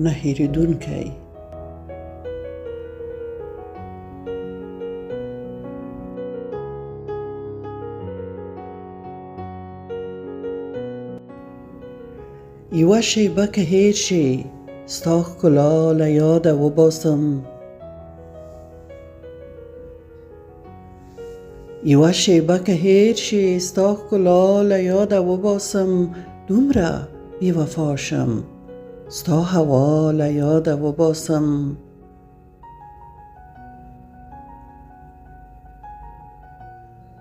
نه هېرېدونکی. یوه شیبه که هېر شي ستا ښکلا له یاده وباسم. یوه شیبه که هېر شي ستا ښکلا له یاده وباسم. دومره بې وفا شم ستا هوا له یاده وباسم.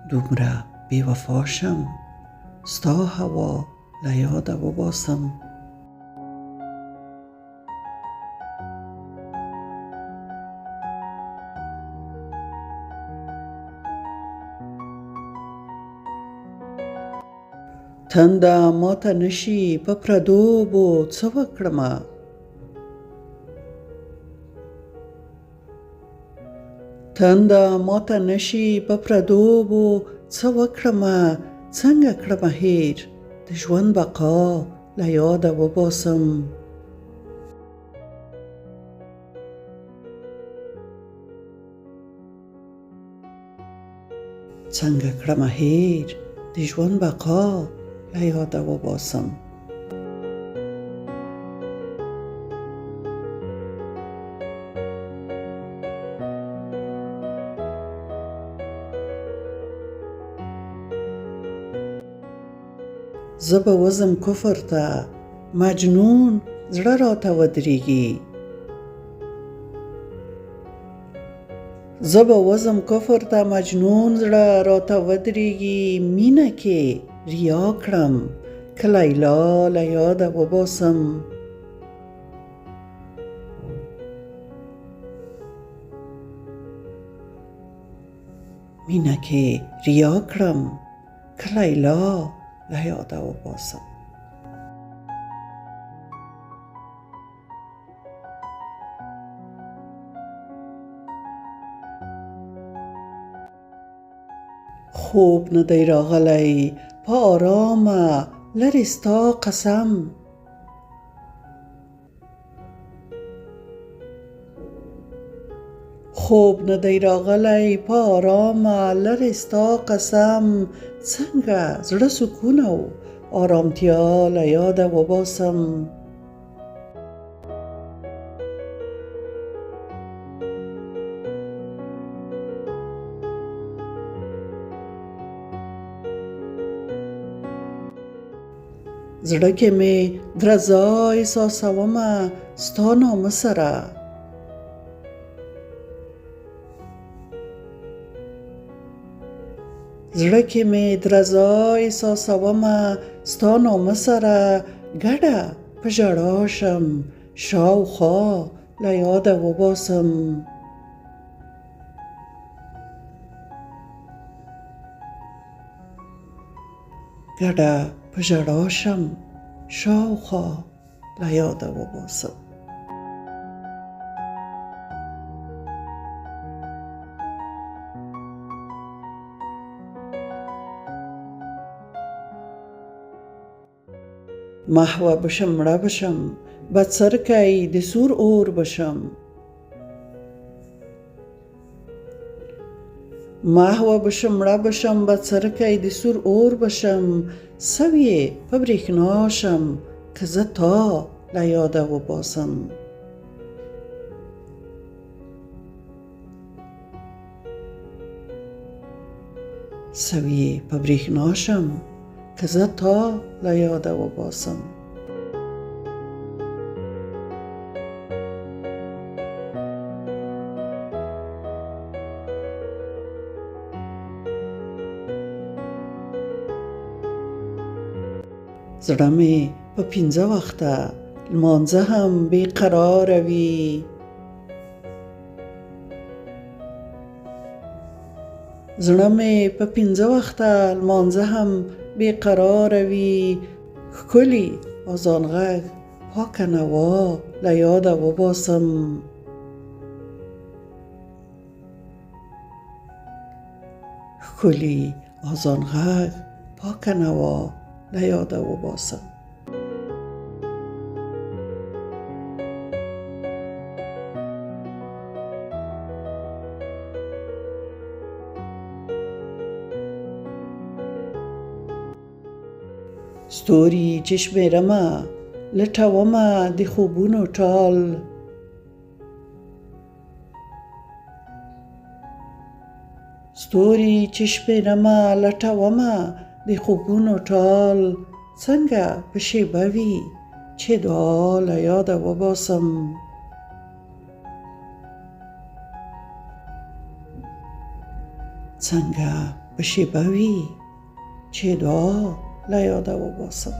دومره بې وفا شم ستا هوا له یاده وباسم. تنده ماته نشي په پردو اوبو څه وکړمه. تنده ماته نشي په پردو اوبو څه وکړمه. څنګه کړمه هېر د ژوند بقا له یاده وباسم. څنګه کړمه هېر د ژوند بقا له یاده وباسم. زه به وزم کفر ته مجنون زړه راته ودرېږي. زه به وزم کفر ته مجنون زړه راته ودرېږي. مینه کې ریا کړم که لیلا له یاده وباسم. مینه کې ریا کړم که لیلا له یاده وباسم. خوب نه دی راغلی په آرامه لرې ستا قسم. خوب نه دی راغلی په آرامه لرې ستا قسم. څنګه زړه سکون او آرامتیا له یاده وباسم. زړه کې مې درزا احساسومه ستا نامه سره. زړه کې مې درزا احساسومه ستا نامه سره. ګډه په ژړا شم شاوخوا له یاده وباسم. ګډه په ژړا شم شاوخوا له یاده وباسم. محوه بشم مړه بشم بڅرکی د سور اور بشم. محوه بشم مړه بشم بڅرکی د سور اور بشم. سویې په برېښنا شم که زه تا له یاده وباسم. سویې په برېښنا شم که زه تا له یاده وباسم. زړه مې په 5 وخته لمانځه هم بې قراره وي. زړه مې په 5 وخته لمانځه هم بې قراره وي. ښکلي اذان غږ پاکه نوا له یاده وباسم. ښکلي اذان غږ پاکه نوا له یاده وباسم. ستوري چې شمېرمه لټومه د خوبونو ټال، ستوري چې شمېرمه لټومه د خوبونو ټال، څنګه په شیبه وي چې دعا له یاده وباسم. څنګه په شیبه وي چې دعا له یاده وباسم.